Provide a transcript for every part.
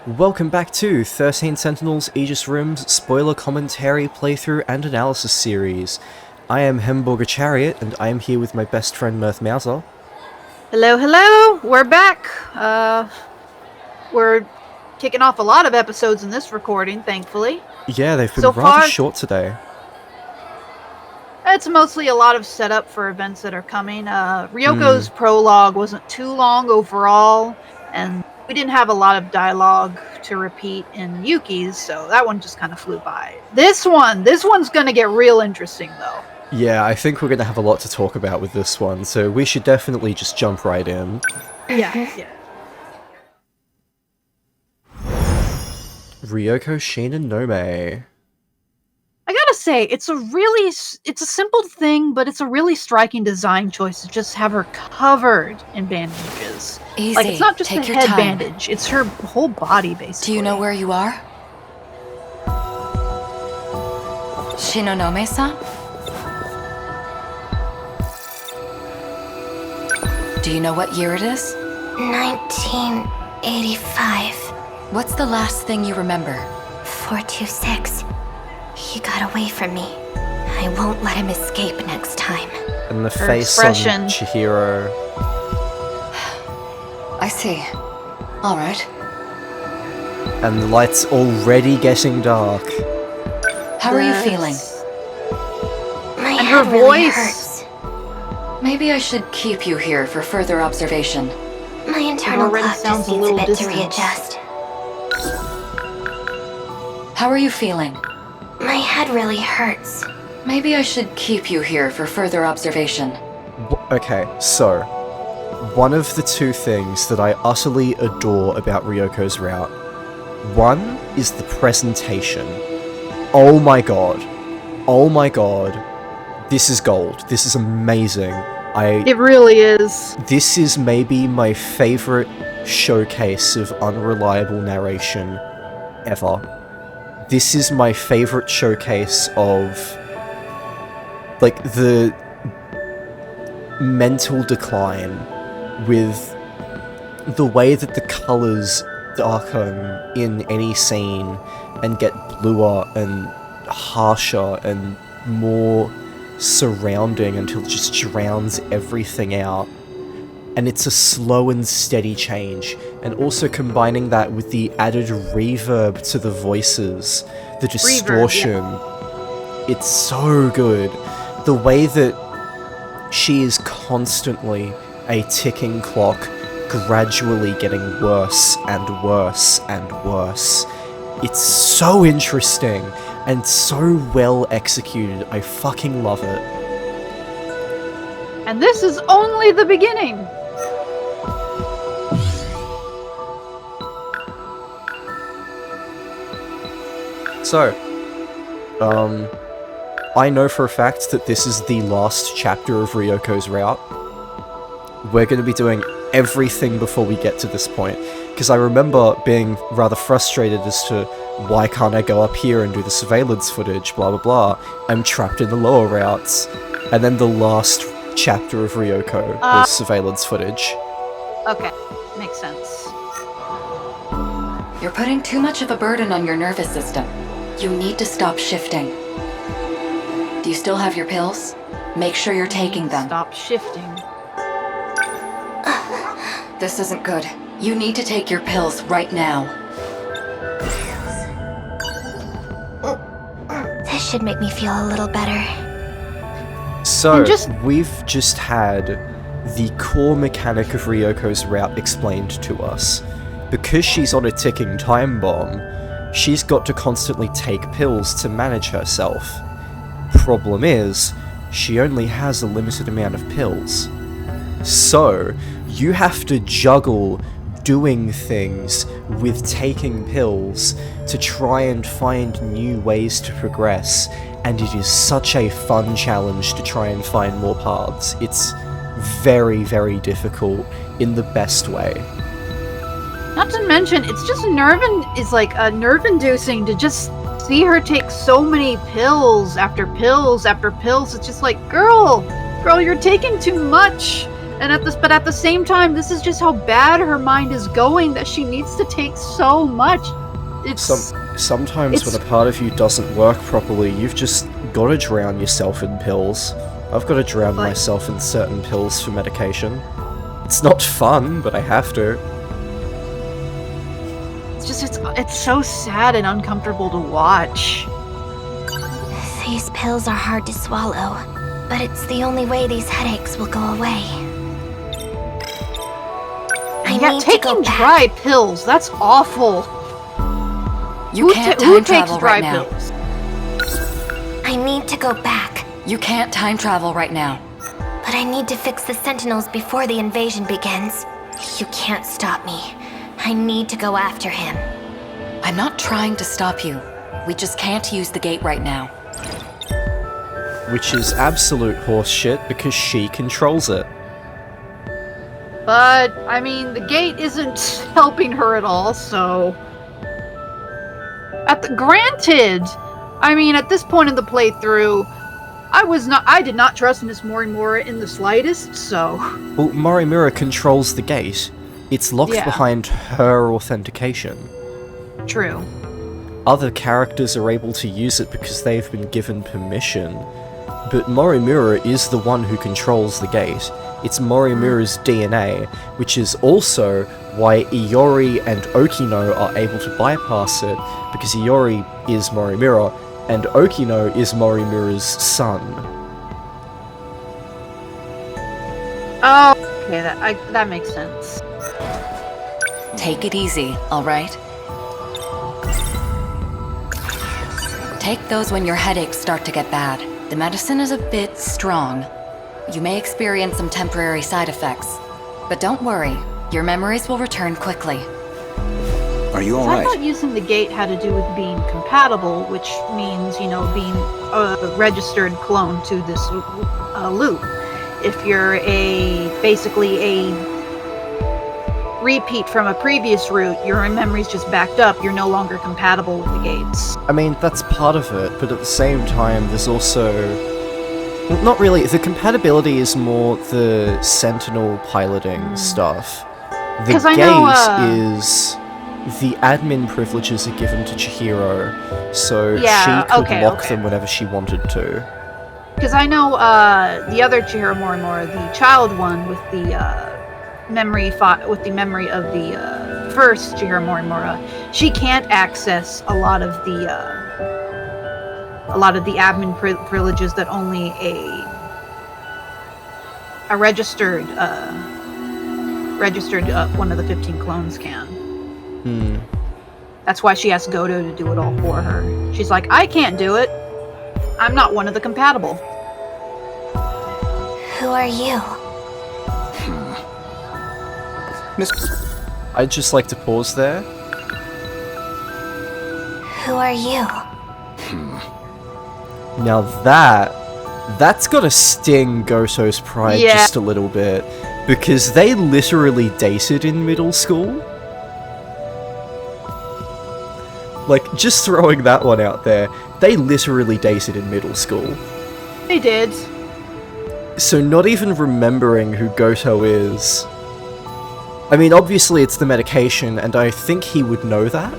Welcome back to 13 Sentinels Aegis Rim's spoiler commentary, playthrough, and analysis series. I am Hemburger Chariot, and I am here with my best friend Mirth Mauser. Hello, hello! We're back! We're kicking off a lot of episodes in this recording, thankfully. Yeah, they've been So rather far, short today. it's mostly a lot of setup for events that are coming. Ryoko's prologue wasn't too long overall, and we didn't have a lot of dialogue to repeat in Yuki's, so that one just kind of flew by. This one's gonna get real interesting, though. Yeah, I think we're going to have a lot to talk about with this one, so we should definitely just jump right in. Yeah. Ryoko Shinonome. I gotta say, it's a simple thing, but it's a really striking design choice to just have her covered in bandages. Easy. Like, it's not just Take a your head time. bandage, it's her whole body, basically. Do you know where you are? Shinonome-san? Do you know what year it is? 1985. What's the last thing you remember? 426. He got away from me. I won't let him escape next time. And the Her face expression. on Chihiro. I see. Alright. And the light's already getting dark. How are you feeling? My And her head really voice. hurts. Maybe I should keep you here for further observation. My internal already clock sounds just a needs a little bit distant. to readjust. How are you feeling? My head really hurts. Maybe I should keep you here for further observation. Okay, so, one of the two things that I utterly adore about Ryoko's route. One is the presentation. Oh my god. Oh my god. This is gold. This is amazing. It really is. This is maybe my favorite showcase of unreliable narration ever. This is my favorite showcase of, like, the mental decline with the way that the colours darken in any scene and get bluer and harsher and more surrounding until it just drowns everything out. And it's a slow and steady change, and also combining that with the added reverb to the voices, the distortion. It's so good. The way that she is constantly a ticking clock, gradually getting worse and worse and worse. It's so interesting and so well executed. I fucking love it. And this is only the beginning! So, I know for a fact that this is the last chapter of Ryoko's route. We're going to be doing everything before we get to this point, because I remember being rather frustrated as to why can't I go up here and do the surveillance footage, blah blah blah. I'm trapped in the lower routes. And then the last chapter of Ryoko was surveillance footage. Okay, makes sense. You're putting too much of a burden on your nervous system. You need to stop shifting. Do you still have your pills? Make sure you're taking them. Stop shifting. This isn't good. You need to take your pills right now. This should make me feel a little better. So, And we've just had the core mechanic of Ryoko's route explained to us. Because she's on a ticking time bomb, she's got to constantly take pills to manage herself. Problem is, she only has a limited amount of pills. So, you have to juggle doing things with taking pills to try and find new ways to progress, and it is such a fun challenge to try and find more paths. It's very, very difficult in the best way. Not to mention, it's just nerve-inducing to just see her take so many pills after pills after pills. It's just like, girl, you're taking too much. But at the same time, this is just how bad her mind is going that she needs to take so much. Sometimes when a part of you doesn't work properly, you've just got to drown yourself in pills. I've got to drown myself in certain pills for medication. It's not fun, but I have to. It's so sad and uncomfortable to watch. These pills are hard to swallow, but it's the only way these headaches will go away. Taking dry pills, that's awful. You can't time travel right now. Pills? I need to go back. You can't time travel right now. But I need to fix the Sentinels before the invasion begins. You can't stop me. I need to go after him. I'm not trying to stop you. We just can't use the gate right now. Which is absolute horseshit because she controls it. But, I mean, the gate isn't helping her at all, so... Granted, I mean, at this point in the playthrough, I did not trust Miss Morimura in the slightest, so... Well, Morimura controls the gate. It's locked behind her authentication. True. Other characters are able to use it because they've been given permission, but Morimura is the one who controls the gate. It's Morimura's DNA, which is also why Iori and Okino are able to bypass it, because Iori is Morimura, and Okino is Morimura's son. Oh, okay, that makes sense. Take it easy, alright? Take those when your headaches start to get bad. The medicine is a bit strong. You may experience some temporary side effects. But don't worry, your memories will return quickly. Are you I alright? thought using the gate had to do with being compatible, which means, being a registered clone to this loop. If you're basically a repeat from a previous route, your memory's just backed up, you're no longer compatible with the gates. I mean, that's part of it, but at the same time, there's also... Well, not really. The compatibility is more the Sentinel piloting stuff. The gate is... The admin privileges are given to Chihiro, so she could lock them whenever she wanted to. Because I know the other Chihiro Morimura, the child one with the memory of the first Chihiro Morimura, she can't access a lot of the admin privileges that only a registered one of the 15 clones can. That's why she asked Gouto to do it all for her. She's like, I can't do it. I'm not one of the compatible. Who are you? I'd just like to pause there. Who are you? Now that's gotta sting Gouto's pride just a little bit, because they literally dated in middle school. Like, just throwing that one out there, they literally dated in middle school. They did. So not even remembering who Gouto is... I mean, obviously it's the medication, and I think he would know that,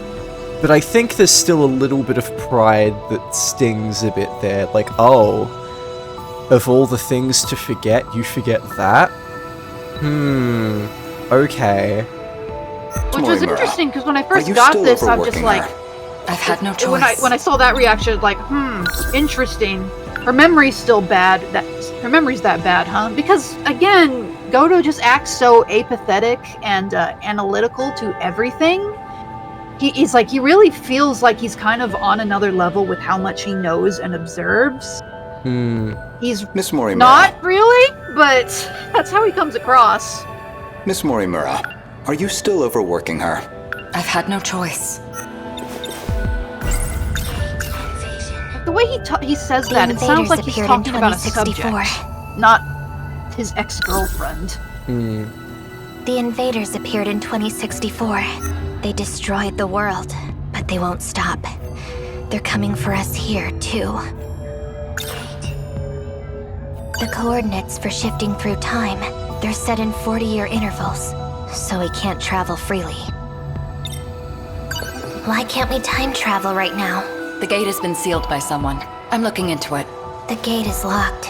but I think there's still a little bit of pride that stings a bit there. Like, oh, of all the things to forget, you forget that? Okay. Which was interesting, because when I first got this, I'm just like... I've had no choice. When I saw that reaction, like, interesting. Her memory's still bad. Her memory's that bad, huh? Because, again, Gouto just acts so apathetic and analytical to everything. He really feels like he's kind of on another level with how much he knows and observes. He's Miss Morimura. not really, but that's how he comes across. Miss Morimura, are you still overworking her? I've had no choice. The way he says that, it sounds like he's talking about a subject, not his ex-girlfriend. The invaders appeared in 2064. They destroyed the world, but they won't stop. They're coming for us here, too. The coordinates for shifting through time, They're set in 40-year intervals, so he can't travel freely. Why can't we time travel right now? The gate has been sealed by someone. I'm looking into it. The gate is locked.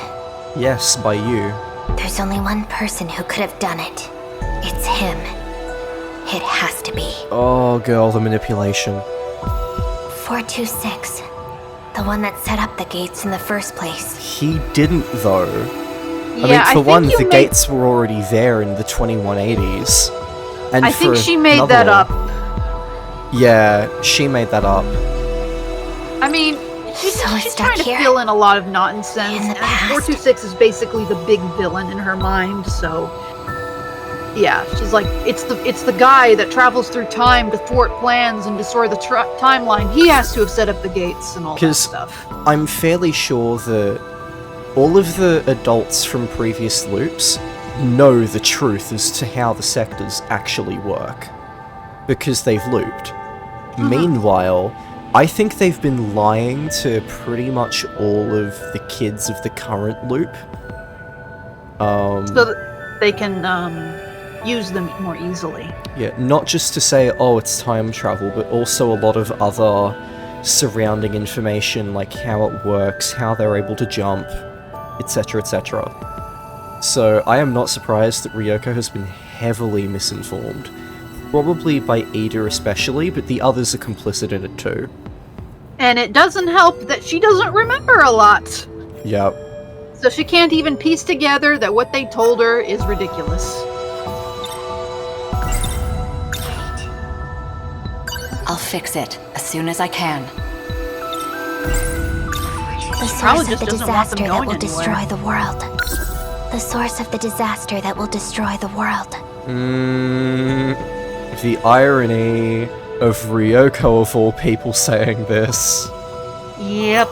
Yes, by you. There's only one person who could have done it. It's him. It has to be. Oh, girl, the manipulation. 426. The one that set up the gates in the first place. He didn't, though. Yeah, I mean, for one, the gates were already there in the 2180s. And I think for she made another that up. Yeah, she made that up. I mean, she's So we're trying stuck to here? fill in a lot of nonsense, In the and past? 426 is basically the big villain in her mind, so... Yeah, she's like, it's the guy that travels through time to thwart plans and destroy the timeline. He has to have set up the gates and all that 'Cause stuff. I'm fairly sure that all of the adults from previous loops know the truth as to how the sectors actually work. Because they've looped. Meanwhile, I think they've been lying to pretty much all of the kids of the current loop. So that they can use them more easily. Yeah, not just to say, oh, it's time travel, but also a lot of other surrounding information, like how it works, how they're able to jump, etc., etc. So I am not surprised that Ryoko has been heavily misinformed. Probably by Ida especially, but the others are complicit in it too. And it doesn't help that she doesn't remember a lot. Yep. So she can't even piece together that what they told her is ridiculous. I'll fix it as soon as I can. The probably source of just the doesn't want them disaster that going will anywhere. destroy the world. The source of the disaster that will destroy the world. The irony of Ryoko of all people saying this. Yep.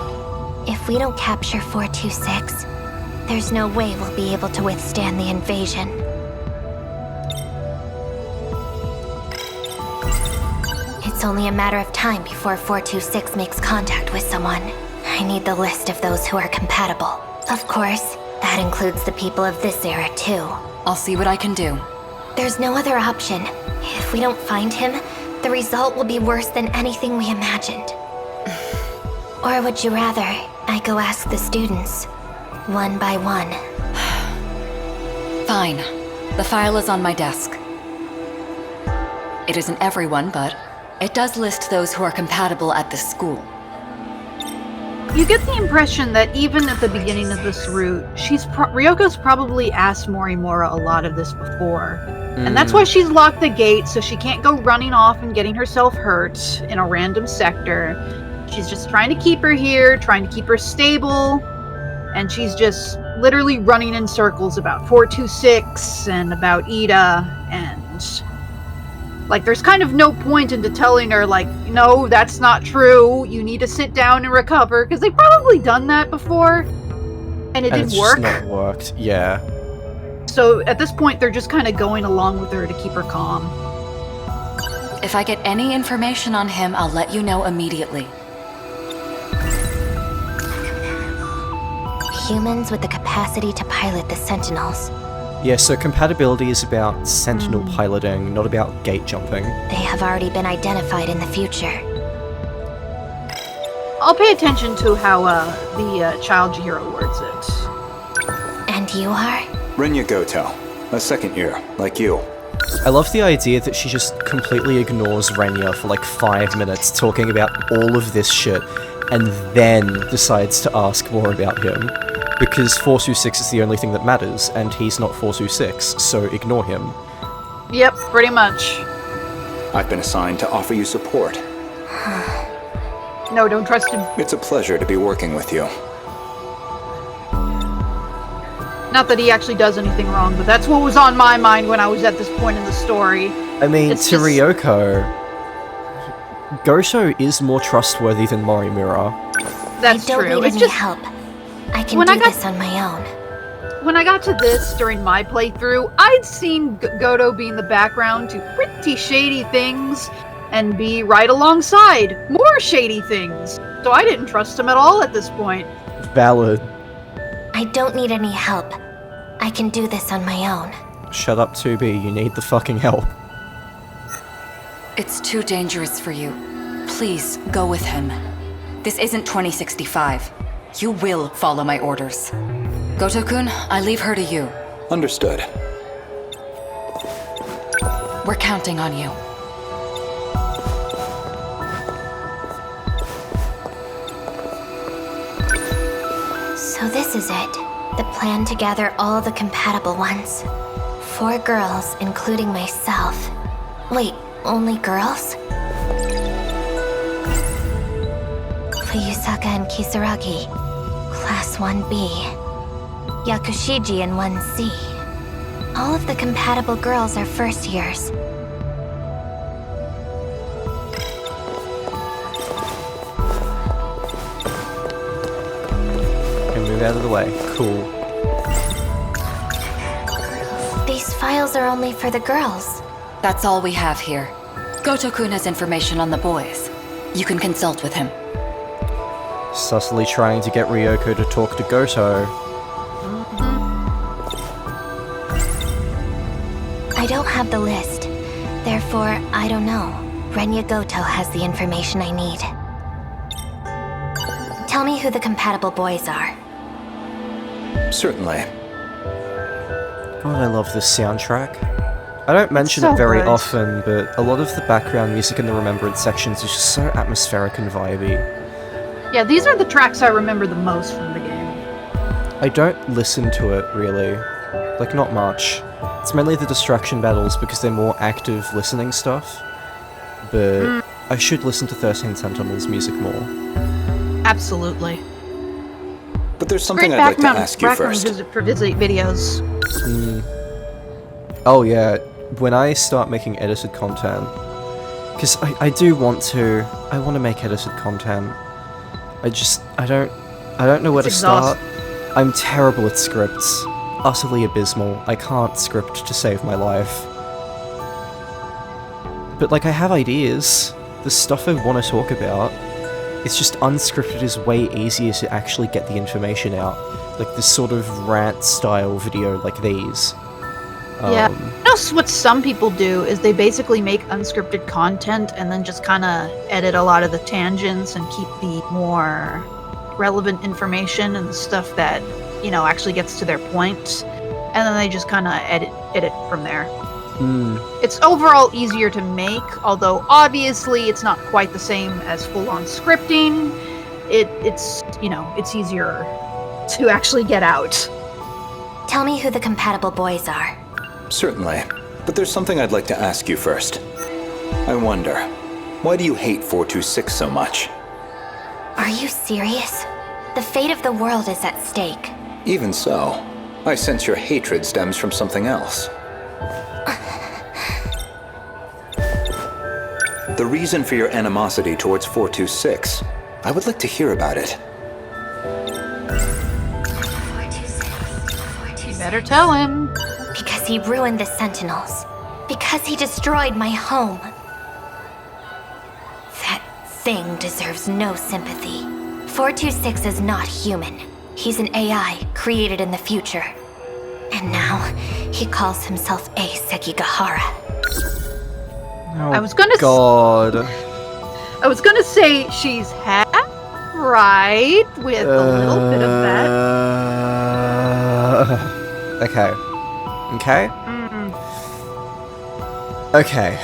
If we don't capture 426, there's no way we'll be able to withstand the invasion. It's only a matter of time before 426 makes contact with someone. I need the list of those who are compatible. Of course, that includes the people of this era too. I'll see what I can do. There's no other option. If we don't find him, the result will be worse than anything we imagined. Or would you rather I go ask the students, one by one? Fine. The file is on my desk. It isn't everyone, but it does list those who are compatible at this school. You get the impression that even at the beginning of this route, Ryoko's probably asked Morimura a lot of this before. And that's why she's locked the gate, so she can't go running off and getting herself hurt in a random sector. She's just trying to keep her here, trying to keep her stable, and she's just literally running in circles about 426 and about Ida, and like there's kind of no point into telling her like, no, that's not true, you need to sit down and recover, because they've probably done that before, and it it's didn't work. just not worked, yeah. So at this point, they're just kind of going along with her to keep her calm. If I get any information on him, I'll let you know immediately. Humans with the capacity to pilot the Sentinels. Yeah, so compatibility is about Sentinel piloting, not about gate jumping. They have already been identified in the future. I'll pay attention to how the child Chihiro words it. And you are? Renya Gouto, a second year, like you. I love the idea that she just completely ignores Renya for like 5 minutes talking about all of this shit, and then decides to ask more about him. Because 426 is the only thing that matters, and he's not 426, so ignore him. Yep, pretty much. I've been assigned to offer you support. No, don't trust him. It's a pleasure to be working with you. Not that he actually does anything wrong, but that's what was on my mind when I was at this point in the story. I mean, It's to just- Ryoko, Gouto is more trustworthy than Morimura. That's I don't true. need It's any just help. I can When do I got- this on my own. when I got to this during my playthrough, I'd seen Gouto be in the background to pretty shady things and be right alongside more shady things. So I didn't trust him at all at this point. Valid. I don't need any help. I can do this on my own. Shut up, 2B, you need the fucking help. It's too dangerous for you. Please, go with him. This isn't 2065. You will follow my orders. Gouto-kun, I leave her to you. Understood. We're counting on you. So this is it. The plan to gather all the compatible ones. 4 girls, including myself. Wait, only girls? Fuyusaka and Kisaragi, Class 1B. Yakushiji and 1C. All of the compatible girls are first years. Okay, move out of the way. Cool. These files are only for the girls. That's all we have here. Gouto-kun has information on the boys. You can consult with him. Sussily trying to get Ryoko to talk to Gouto. I don't have the list. Therefore, I don't know. Renya Gouto has the information I need. Tell me who the compatible boys are. Certainly. God, I love this soundtrack. I don't mention so it very good. often, but a lot of the background music in the Remembrance sections is just so atmospheric and vibey. Yeah, these are the tracks I remember the most from the game. I don't listen to it, really. Like, not much. It's mainly the distraction battles because they're more active listening stuff. But I should listen to 13 Sentinels music more. Absolutely. But there's Great something I'd like to background, ask you background first. visit for visit videos. Oh yeah, when I start making edited content, because I do want to, I want to make edited content. I don't know where to It's start. I'm terrible at scripts. Utterly abysmal. I can't script to save my life. But like, I have ideas. The stuff I want to talk about. It's just unscripted is way easier to actually get the information out. Like this sort of rant style video like these. Yeah. You know what some people do is they basically make unscripted content and then just kind of edit a lot of the tangents and keep the more relevant information and the stuff that, you know, actually gets to their point. And then they just kind of edit from there. It's overall easier to make, although obviously it's not quite the same as full-on scripting. It's, you know, it's easier to actually get out. Tell me who the compatible boys are. Certainly. But there's something I'd like to ask you first. I wonder, why do you hate 426 so much? Are you serious? The fate of the world is at stake. Even so, I sense your hatred stems from something else. The reason for your animosity towards 426. I would like to hear about it. You better tell him. Because he ruined the Sentinels. Because he destroyed my home. That thing deserves no sympathy. 426 is not human. He's an AI created in the future. And now, he calls himself a Sekigahara. Oh, I was gonna God. I was gonna say she's half right with a little bit of that. Okay. Okay? Okay.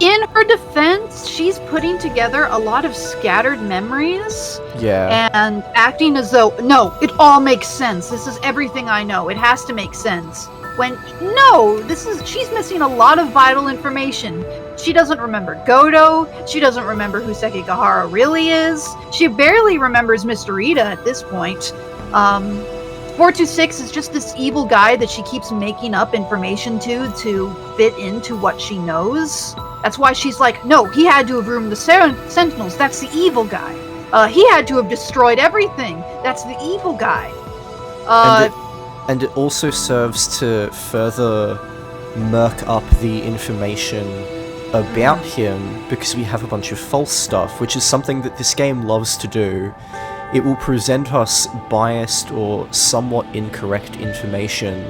In her defense, she's putting together a lot of scattered memories Yeah. and acting as though, no, it all makes sense. This is everything I know. It has to make sense. When, no, she's missing a lot of vital information. She doesn't remember Gouto. She doesn't remember who Sekigahara really is. She barely remembers Mr. Ida at this point. 426 is just this evil guy that she keeps making up information to fit into what she knows. That's why she's like, no, he had to have ruined the Sentinels. That's the evil guy. He had to have destroyed everything. That's the evil guy. And it also serves to further murk up the information about him, because we have a bunch of false stuff, which is something that this game loves to do. It will present us biased or somewhat incorrect information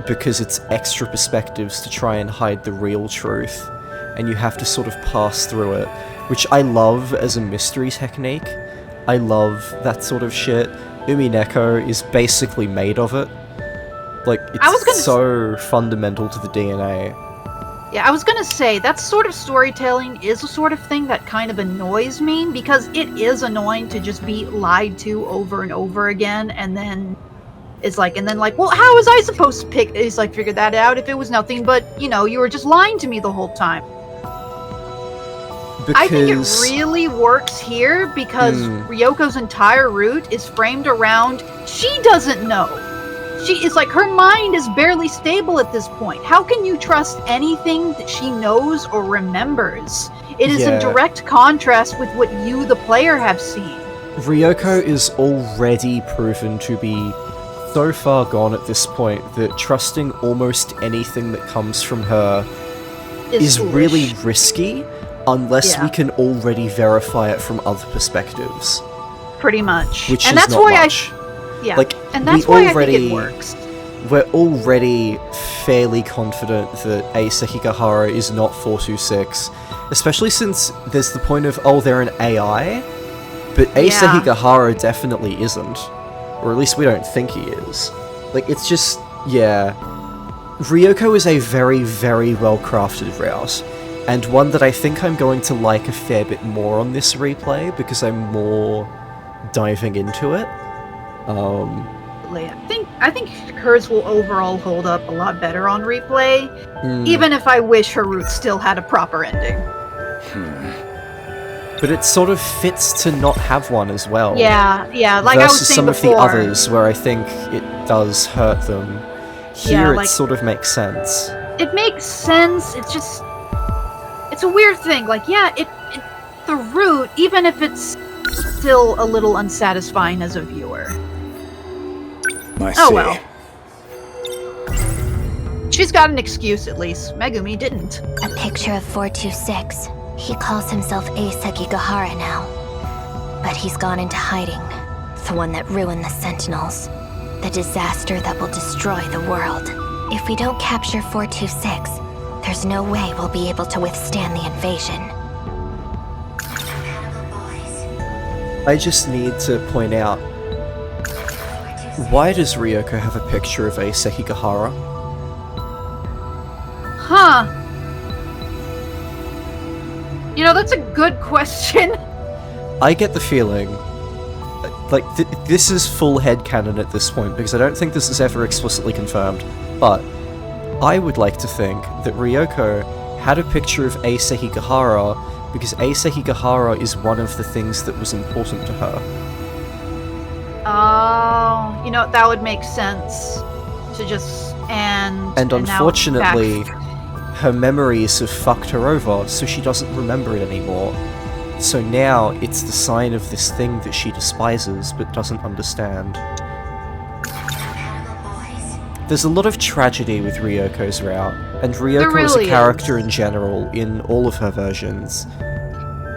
because it's extra perspectives to try and hide the real truth, and you have to sort of pass through it, which I love as a mystery technique. I love that sort of shit. Umineko is basically made of it. Like, it's so fundamental to the DNA. Yeah, I was gonna say, that sort of storytelling is a sort of thing that kind of annoys me, because it is annoying to just be lied to over and over again, and then it's like, well, how was I supposed to figure that out if it was nothing but, you were just lying to me the whole time? I think it really works here because Ryoko's entire route is framed around, she doesn't know. It's like her mind is barely stable at this point. How can you trust anything that she knows or remembers? It is in direct contrast with what you, the player, have seen. Ryoko is already proven to be so far gone at this point that trusting almost anything that comes from her is really risky unless we can already verify it from other perspectives. Pretty much. Which and is that's not why much. And that's why I think it works. We're already fairly confident that Ei Sekigahara is not 426, especially since there's the point of, they're an AI, but Ei Sekigahara definitely isn't. Or at least we don't think he is. Like, it's just, Ryoko is a very, very well-crafted route, and one that I think I'm going to like a fair bit more on this replay, because I'm more diving into it. I think hers will overall hold up a lot better on replay, even if I wish her route still had a proper ending. But it sort of fits to not have one as well. Yeah, like I was versus saying some before. of the others where I think it does hurt them. Here it sort of makes sense. It makes sense, it's just... It's a weird thing, the route, even if it's still a little unsatisfying as a viewer. I see. Oh well. She's got an excuse at least. Megumi didn't. A picture of 426. He calls himself Ei Sekigahara now. But he's gone into hiding. The one that ruined the Sentinels. The disaster that will destroy the world. If we don't capture 426, there's no way we'll be able to withstand the invasion. I just need to point out, why does Ryoko have a picture of Ei Sekigahara? Huh. That's a good question. I get the feeling, this is full headcanon at this point, because I don't think this is ever explicitly confirmed, but I would like to think that Ryoko had a picture of Ei Sekigahara because Ei Sekigahara is one of the things that was important to her. Oh, that would make sense. To just... And unfortunately, her memories have fucked her over, so she doesn't remember it anymore. So now, it's the sign of this thing that she despises, but doesn't understand. There's a lot of tragedy with Ryoko's route, and Ryoko is a character in general in all of her versions.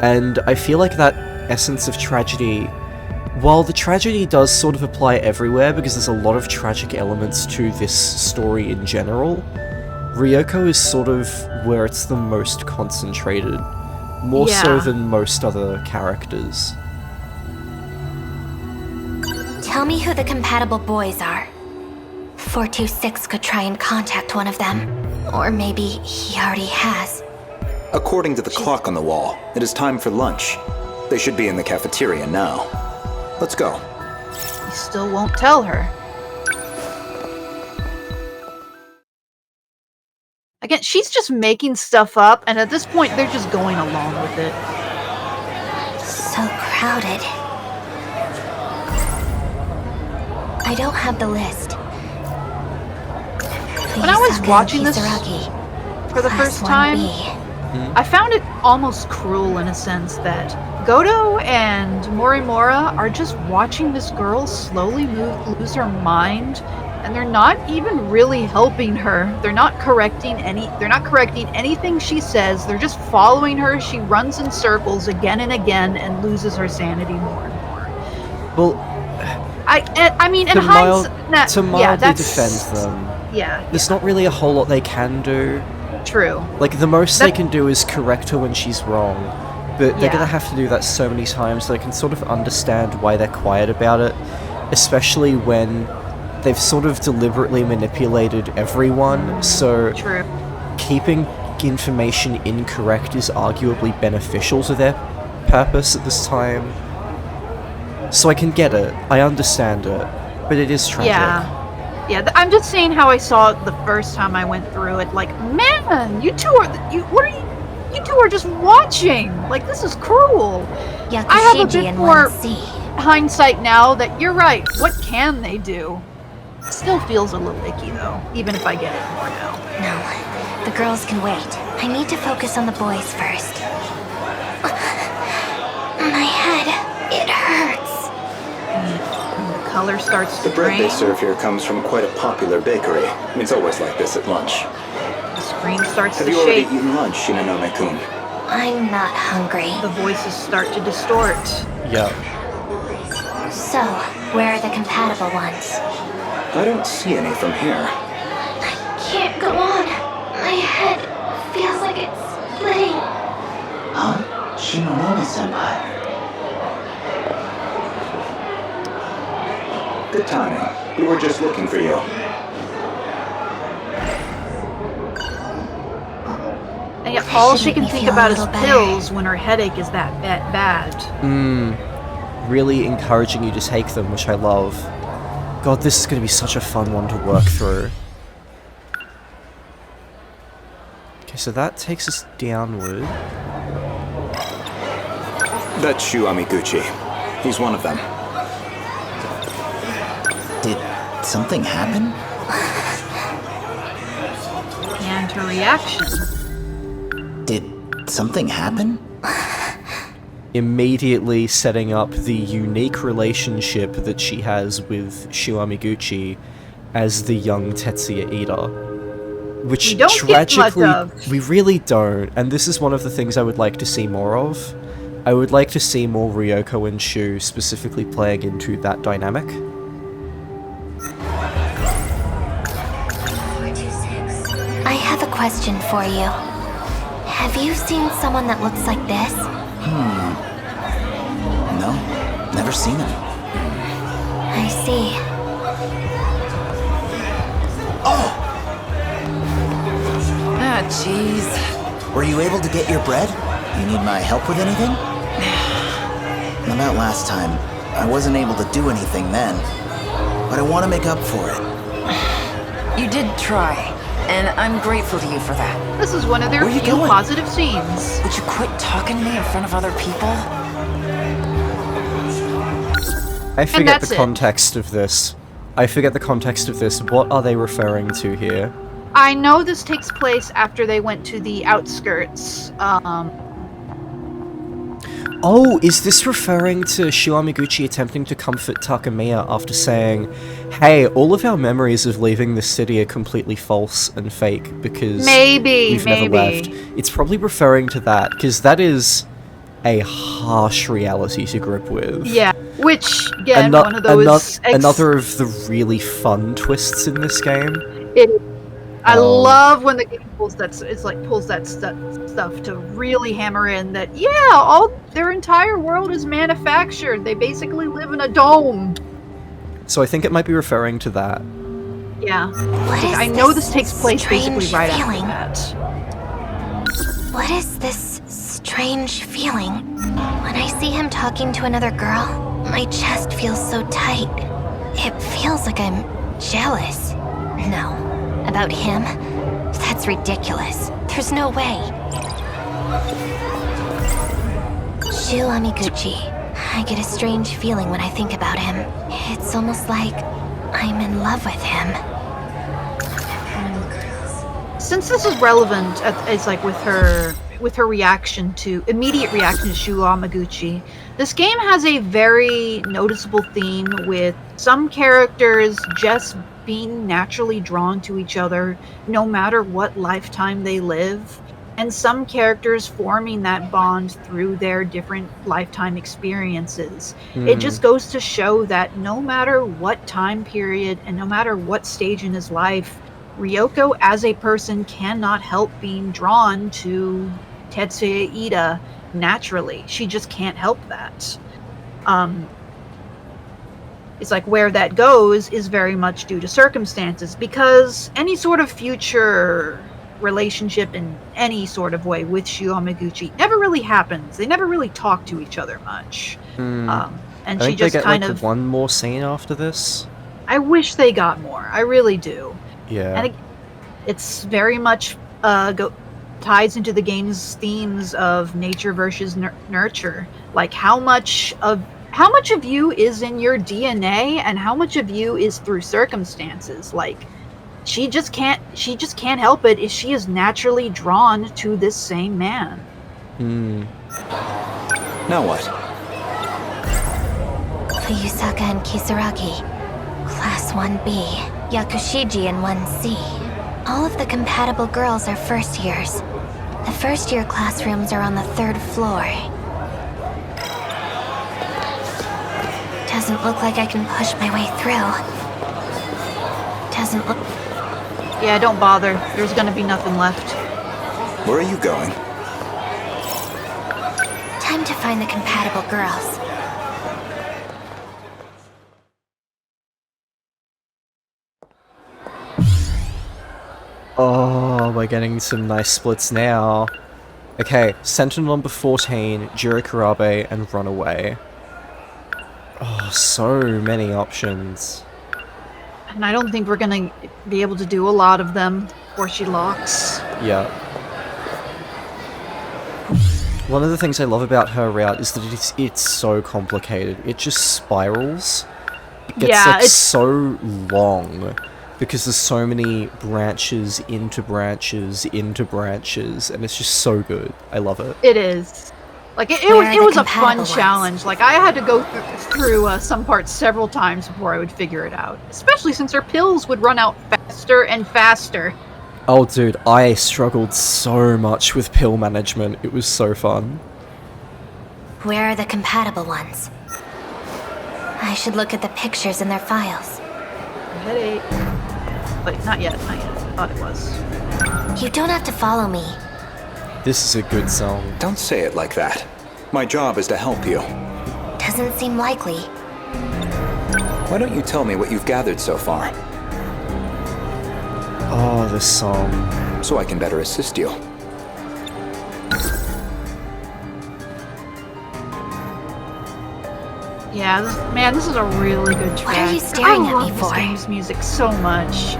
And I feel like that essence of tragedy, while the tragedy does sort of apply everywhere because there's a lot of tragic elements to this story in general, Ryoko is sort of where it's the most concentrated, more so than most other characters. Tell me who the compatible boys are. 426 could try and contact one of them. Or maybe he already has. According to the clock on the wall, it is time for lunch. They should be in the cafeteria now. Let's go. He still won't tell her. Again, she's just making stuff up, and at this point, they're just going along with it. So crowded. I don't have the list. When I was watching this for the first time, I found it almost cruel in a sense that Gouto and Morimura are just watching this girl slowly lose her mind, and they're not even really helping her. They're not correcting anything she says. They're just following her. She runs in circles again and again and loses her sanity more and more. Well, I mean, in hindsight, to mildly defend them, Yeah. There's not really a whole lot they can do. True. Like, the most they can do is correct her when she's wrong, but they're Yeah. gonna have to do that so many times that I can sort of understand why they're quiet about it, especially when they've sort of deliberately manipulated everyone, so True. keeping information incorrect is arguably beneficial to their purpose at this time. So I can get it, I understand it, but it is tragic. Yeah, I'm just saying how I saw it the first time I went through it. Like, man, you two are just watching. Like, this is cruel. I have a bit more hindsight now that you're right. What can they do? Still feels a little icky though, even if I get it more now. No, the girls can wait. I need to focus on the boys first. My head, it hurts. The color starts to The bread they drain. serve here comes from quite a popular bakery. It's always like this at lunch. The screen starts Have to you already shake. eaten lunch, Shinonome-kun? I'm not hungry. The voices start to distort. Yeah. So, where are the compatible ones? I don't see any from here. Can't go on. My head feels like it's splitting. Huh? Shinonome-senpai. Good timing. We were just looking for you. And yet all she Should can make me think feel a about is little better. pills when her headache is that bad. Really encouraging you to take them, which I love. God, this is going to be such a fun one to work through. Okay, so that takes us downward. That's Shu Amiguchi. He's one of them. Did something happen? And her reaction. Did something happen? Immediately setting up the unique relationship that she has with Shu Amiguchi as the young Tetsuya Ida. Which We don't get much tragically, of. we really don't, and this is one of the things I would like to see more of. I would like to see more Ryoko and Shu specifically playing into that dynamic. I have a question for you. Have you seen someone that looks like this? No, never seen him. I see. Ah, jeez. Were you able to get your bread? You need my help with anything? About last time, I wasn't able to do anything then, but I want to make up for it. You did try, and I'm grateful to you for that. This is one of their Where you few going? positive scenes. Would you quit talking to me in front of other people? I forget that's the it. context of this. What are they referring to here? I know this takes place after they went to the outskirts. Oh, is this referring to Shu Amiguchi attempting to comfort Takamiya after saying, hey, all of our memories of leaving the city are completely false and fake because we've never left. It's probably referring to that, because that is a harsh reality to grip with. Yeah, which, again, one of those... another of the really fun twists in this game. I love when the game pulls that stuff to really hammer in that, yeah, their entire world is manufactured. They basically live in a dome. So I think it might be referring to that. Yeah. What is I know this takes place basically strange right feeling? after that. What is this strange feeling? When I see him talking to another girl, my chest feels so tight. It feels like I'm jealous. No. About him? That's ridiculous. There's no way. Shu Amiguchi. I get a strange feeling when I think about him. It's almost like I'm in love with him. Since this is relevant, it's like with her immediate reaction to Shu Amaguchi, this game has a very noticeable theme with some characters just being naturally drawn to each other no matter what lifetime they live, and some characters forming that bond through their different lifetime experiences. It just goes to show that no matter what time period and no matter what stage in his life Ryoko as a person cannot help being drawn to Tetsuya Ida naturally. She just can't help that. It's like where that goes is very much due to circumstances, because any sort of future relationship in any sort of way with Shu Yamaguchi never really happens. They never really talk to each other much. And I she think just they get kind like of... one more scene after this. I wish they got more. I really do. Yeah. And it's very much ties into the game's themes of nature versus nurture. Like how much of you is in your DNA and how much of you is through circumstances. Like she just can't help it if she is naturally drawn to this same man. Now what? Fuyusaka and Kisaragi, Class 1B, Yakushiji and 1C. All of the compatible girls are first years. The first year classrooms are on the 3rd floor. Doesn't look like I can push my way through. Doesn't look... Yeah, don't bother. There's gonna be nothing left. Where are you going? Time to find the compatible girls. Oh, we're getting some nice splits now. Okay, Sentinel number 14, Jirikarabe, and Runaway. Oh, so many options. And I don't think we're gonna be able to do a lot of them before she locks. Yeah. One of the things I love about her route is that it's so complicated. It just spirals. It gets so long because there's so many branches into branches into branches, and it's just so good. I love it. It is. Like, it was a fun challenge. Like, I had to go through some parts several times before I would figure it out. Especially since her pills would run out faster and faster. Oh, dude, I struggled so much with pill management. It was so fun. Where are the compatible ones? I should look at the pictures in their files. Headache. Wait, not yet. I thought it was. You don't have to follow me. This is a good song. Don't say it like that. My job is to help you. Doesn't seem likely. Why don't you tell me what you've gathered so far? Oh, this song. So I can better assist you. Yeah, this is a really good track. What are you staring at me for? I love this game's music so much.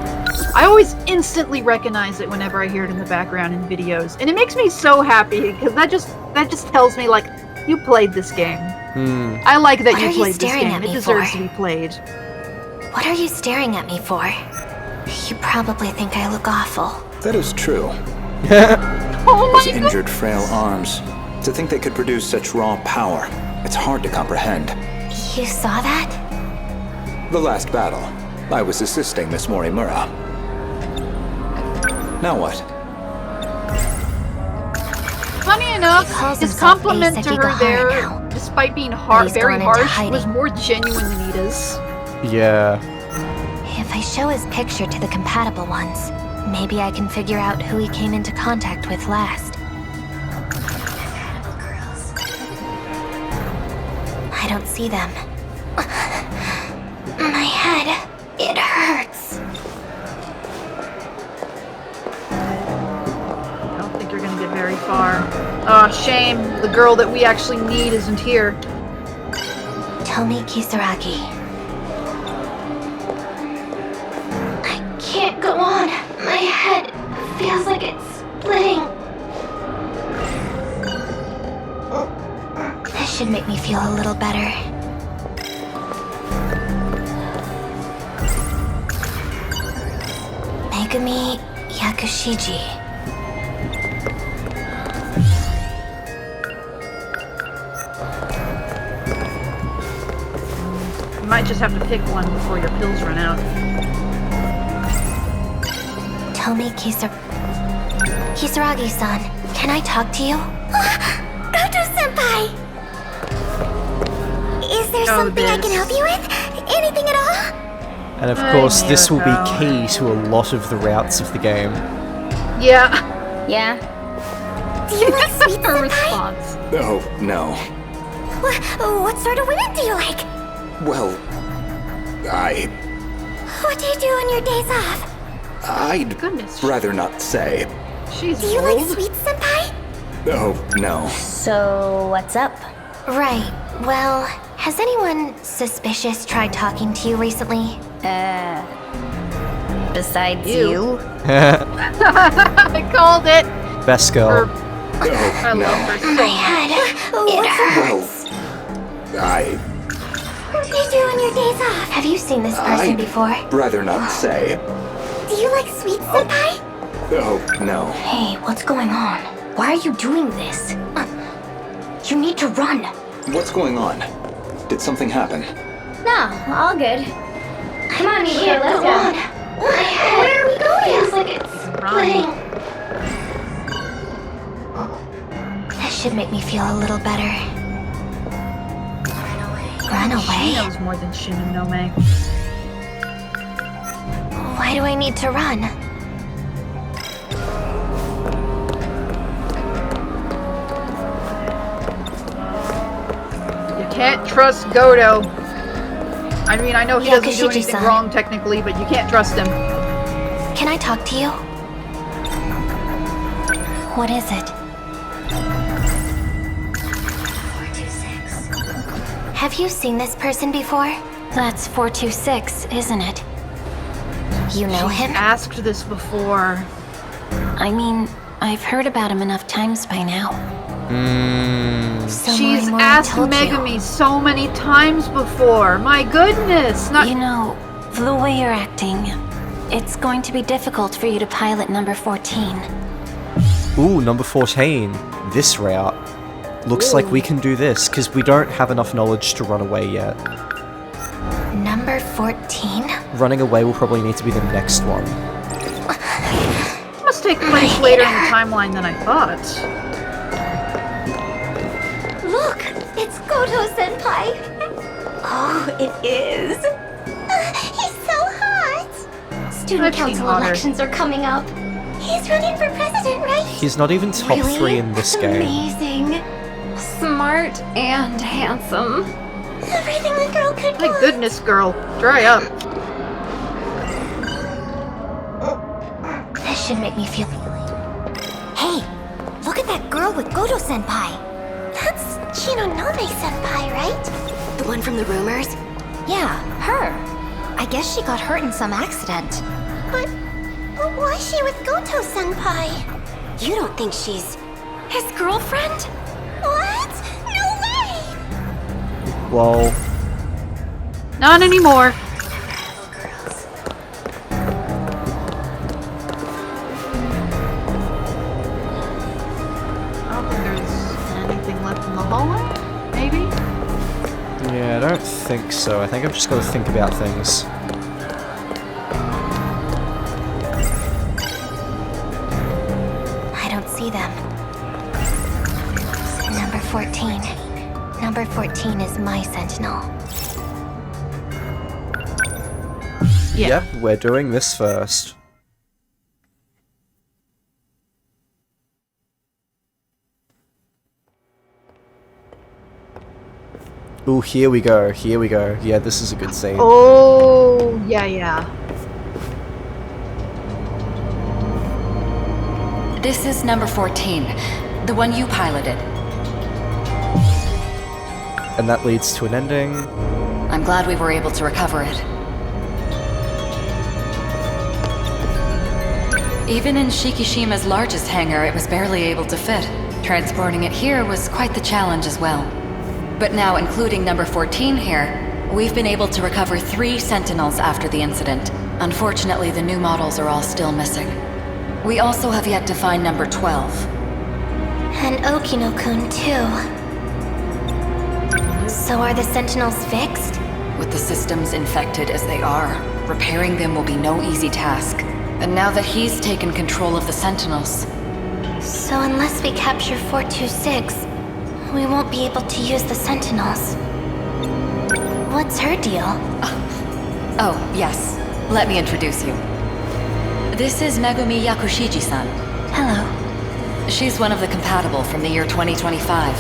I always instantly recognize it whenever I hear it in the background in videos, and it makes me so happy because that just tells me, like, you played this game. I like that you played this game. It deserves to be played. What are you staring at me for? You probably think I look awful. That is true. Oh my Those injured, frail arms. To think they could produce such raw power, it's hard to comprehend. You saw that? The last battle, I was assisting Miss Morimura. Now what? Funny enough, his compliment to her there, now. despite being very into harsh, hiding. was more genuine than Ida's. Yeah. If I show his picture to the compatible ones, maybe I can figure out who he came into contact with last. I don't see them. My head, it hurts. I don't think you're gonna get very far. Oh, shame. The girl that we actually need isn't here. Tomi Kisaragi. I can't go on. My head feels like it's splitting. This should make me feel a little better. Megumi Yakushiji. You might just have to pick one before your pills run out. Tomi Kisaragi-san, can I talk to you? Gouto-senpai! Is there something I can help you with? Anything at all? And of I course, knew this it, will be though. key to a lot of the routes of the game. Yeah. Yeah? Do you like sweet Her senpai? response. Oh, no. What sort of women do you like? Well, What do you do on your days off? I'd Goodness. rather not say. She's Do you like old. sweet senpai? Oh, no. So, what's up? Right. Well, has anyone suspicious tried talking to you recently? Besides you? I called it. Best Her, girl. I love her so My much. head. It hurts. I What do you do on your days off? Have you seen this person I'd before? rather not say. Do you like sweet senpai? Oh, no. Hey, what's going on? Why are you doing this? You need to run. What's going on? Did something happen? No, all good. Come on, Mika, let's go. Where are we going? Feels like it's splitting. That should make me feel a little better. Run She away? knows more than Shinonome. Why do I need to run? You can't trust Gouto. I mean, I know he doesn't do anything Yakushiji-san. wrong technically, but you can't trust him. Can I talk to you? What is it? 426. Have you seen this person before? That's 426, isn't it? You know She's him? asked this before. I mean, I've heard about him enough times by now. So She's Morimori asked told you. Megumi so many times before. My goodness, not You know, the way you're acting, it's going to be difficult for you to pilot number 14. Ooh, number 14. This route. Looks like we can do this, because we don't have enough knowledge to run away yet. Number 14? Running away will probably need to be the next one. must take place later in the timeline than I thought. Look! It's Gouto senpai! Oh, it is? He's so hot! Student I've seen council hotter. elections are coming up. He's running for president, right? He's not even top Really? 3 in this game. Amazing. Smart and handsome. Everything a girl could My want. goodness, girl. Dry up. This should make me feel... Hey, look at that girl with Gouto senpai. That's Shinonome senpai, right? The one from the rumors? Yeah, her. I guess she got hurt in some accident. But why is she with Gouto senpai? You don't think she's his girlfriend? What? No way! Well, Not anymore. Girls. I don't think there's anything left in the hallway. Maybe? yeah, I don't think so. I think I've just got to think about things. I don't see them. Number 14. Number 14 is my sentinel. Yeah. Yep, we're doing this first. Ooh, here we go, here we go. Yeah, this is a good scene. Oh, yeah. This is number 14, the one you piloted. And that leads to an ending. I'm glad we were able to recover it. Even in Shikishima's largest hangar, it was barely able to fit. Transporting it here was quite the challenge as well. But now, including number 14 here, we've been able to recover 3 Sentinels after the incident. Unfortunately, the new models are all still missing. We also have yet to find number 12. And Okino-kun too. So are the sentinels fixed? With the systems infected as they are, repairing them will be no easy task. And now that he's taken control of the Sentinels, So unless we capture 426, we won't be able to use the sentinels. What's her deal? Oh, yes. Let me introduce you. This is Megumi Yakushiji-san. Hello. She's one of the compatible from the year 2025.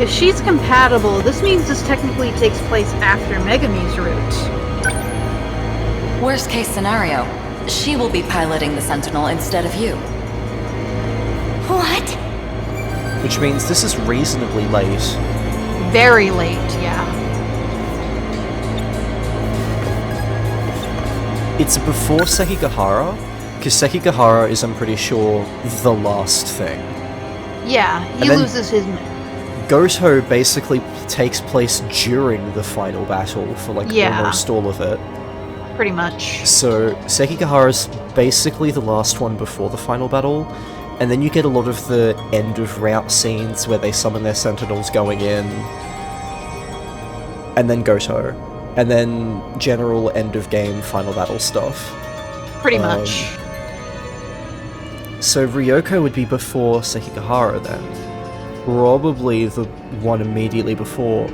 If she's compatible, this means this technically takes place after Megumi's route. Worst case scenario, she will be piloting the Sentinel instead of you. What? Which means this is reasonably late. Very late, yeah. It's before Sekigahara, because Sekigahara is, I'm pretty sure, the last thing. Yeah, he And then- loses his... Gouto basically takes place during the final battle for like Yeah. almost all of it. Pretty much. So Sekigahara's basically the last one before the final battle, and then you get a lot of the end of route scenes where they summon their sentinels going in, and then Gouto, and then general end of game final battle stuff. Pretty much. So Ryoko would be before Sekigahara then. Probably the one immediately before.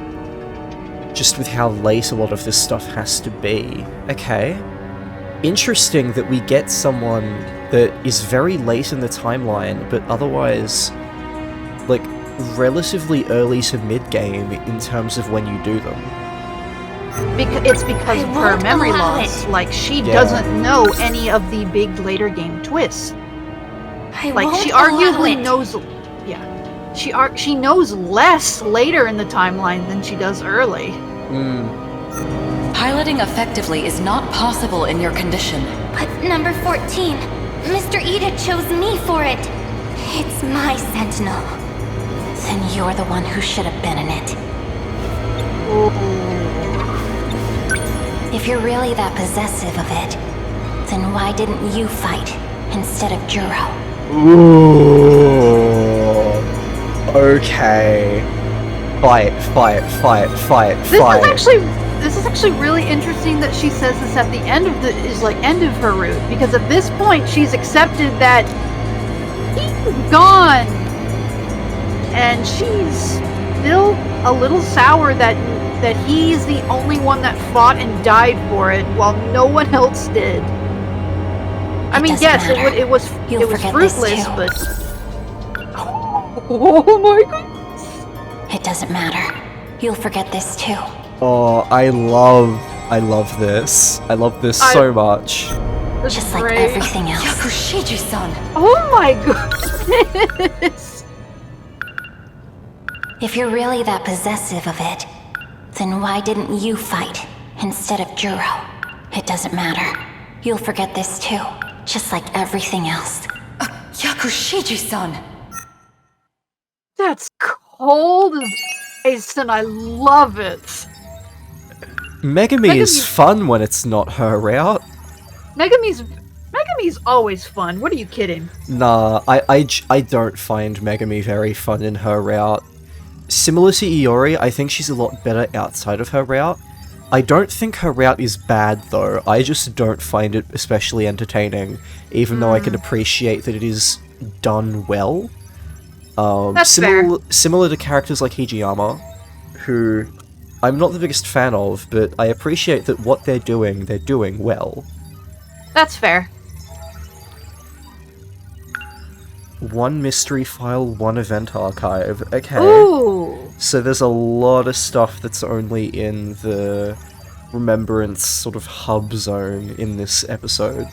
Just with how late a lot of this stuff has to be. Okay. Interesting that we get someone that is very late in the timeline, but otherwise, like, relatively early to mid-game in terms of when you do them. It's because I of her won't memory allow loss. it. Like, she Yeah. doesn't know any of the big later game twists. I Like, won't she allow arguably it. knows... Yeah. She knows less later in the timeline than she does early. Piloting effectively is not possible in your condition. But number 14, Mr. Ida chose me for it. It's my Sentinel. Then you're the one who should have been in it. If you're really that possessive of it, then why didn't you fight instead of Juro? Ooh. Okay. Fight. This is actually really interesting that she says this at the end of end of her route, because at this point she's accepted that he's gone, and she's still a little sour that he's the only one that fought and died for it while no one else did. I mean, doesn't yes, matter. it was You'll forget this fruitless, too. but oh my god. It doesn't matter. You'll forget this too. Oh, I love this. I love this so much. This Just is like great. everything else. Yakushiji-san! Oh my goodness. If you're really that possessive of it, then why didn't you fight instead of Juro? It doesn't matter. You'll forget this too. Just like everything else. Yakushiji-san! That's cold as ice, and I love it. Megumi is Megumi- fun when it's not her route. Megumi's always fun. What are you kidding? Nah, I don't find Megumi very fun in her route. Similar to Iori, I think she's a lot better outside of her route. I don't think her route is bad though, I just don't find it especially entertaining, even though I can appreciate that it is done well. That's fair. Similar to characters like Hijiyama, who I'm not the biggest fan of, but I appreciate that what they're doing well. That's fair. One mystery file, one event archive. Okay. Ooh. So there's a lot of stuff that's only in the Remembrance sort of hub zone in this episode.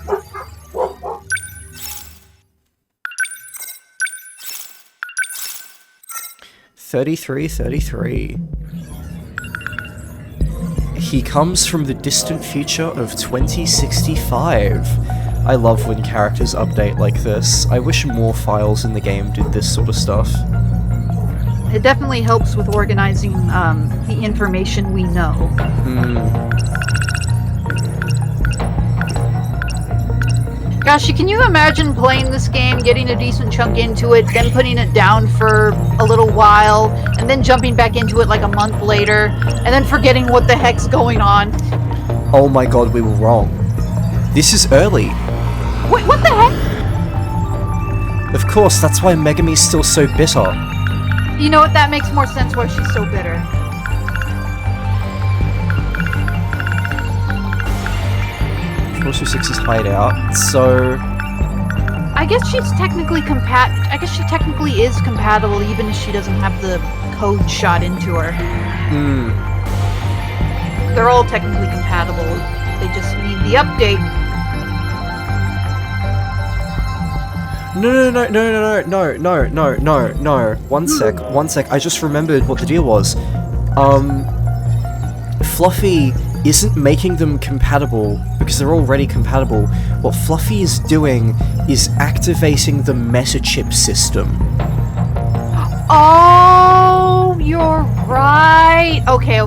$33. He comes from the distant future of 2065. I love when characters update like this. I wish more files in the game did this sort of stuff. It definitely helps with organizing the information we know. Gosh, can you imagine playing this game, getting a decent chunk into it, then putting it down for a little while, and then jumping back into it like a month later, and then forgetting what the heck's going on? Oh my god, we were wrong. This is early. Wait, what the heck? Of course, that's why Megumi's still so bitter. You know what, that makes more sense why she's so bitter. 426's hideout, so... I guess she's technically I guess she technically is compatible even if she doesn't have the code shot into her. Hmm. They're all technically compatible. They just need the update. No. One sec. I just remembered what the deal was. Fluffy isn't making them compatible because they're already compatible. What Fluffy is doing is activating the meta chip system. Oh, you're right. Okay,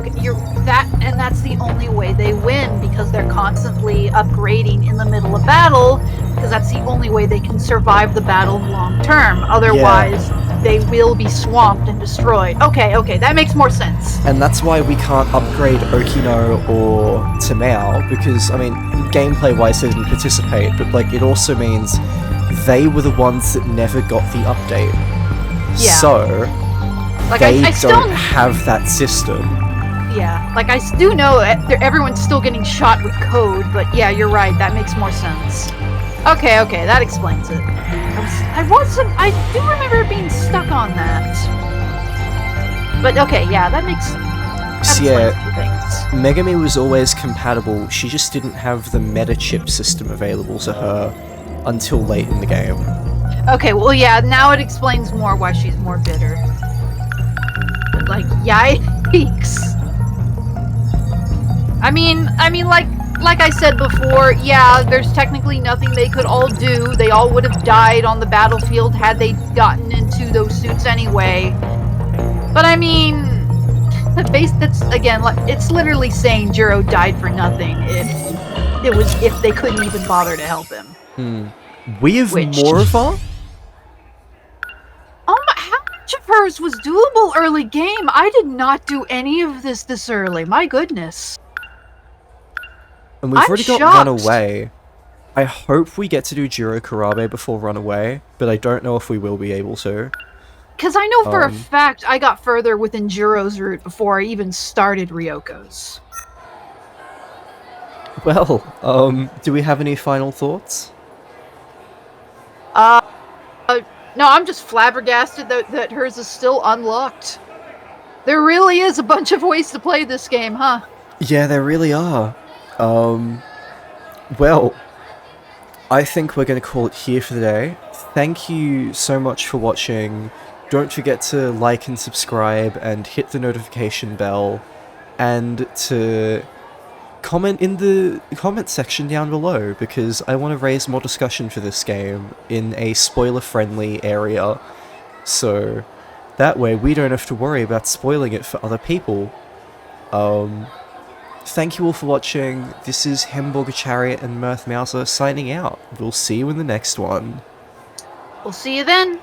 that's the only way they win because they're constantly upgrading in the middle of battle because that's the only way they can survive the battle long term. Otherwise, they will be swamped and destroyed. Okay, that makes more sense. And that's why we can't upgrade Okino or Tamao because, I mean, gameplay-wise they didn't participate, but like it also means they were the ones that never got the update. Yeah. So, like, they I still don't have that system. Yeah, like I do know everyone's still getting shot with code, but yeah, you're right. That makes more sense. Okay, that explains it. I do remember being stuck on that. But okay, yeah, that explains a few things. Megumi was always compatible. She just didn't have the meta chip system available to her until late in the game. Okay, well, yeah, now it explains more why she's more bitter. But like, yikes. I mean, like I said before, yeah, there's technically nothing they could all do. They all would have died on the battlefield had they gotten into those suits anyway. But I mean, that's again, it's literally saying Jiro died for nothing if they couldn't even bother to help him. We have Morva? How much of hers was doable early game? I did not do any of this early. My goodness. And we've already got Runaway. I hope we get to do Jiro Karabe before Runaway, but I don't know if we will be able to. Because I know for a fact I got further within Jiro's route before I even started Ryoko's. Well, do we have any final thoughts? No, I'm just flabbergasted that hers is still unlocked. There really is a bunch of ways to play this game, huh? Yeah, there really are. Well, I think we're going to call it here for the day. Thank you so much for watching. Don't forget to like and subscribe and hit the notification bell and to comment in the comment section down below because I want to raise more discussion for this game in a spoiler-friendly area. So that way we don't have to worry about spoiling it for other people. Thank you all for watching. This is Hamburger Chariot and Mirth Mouser signing out. We'll see you in the next one. We'll see you then.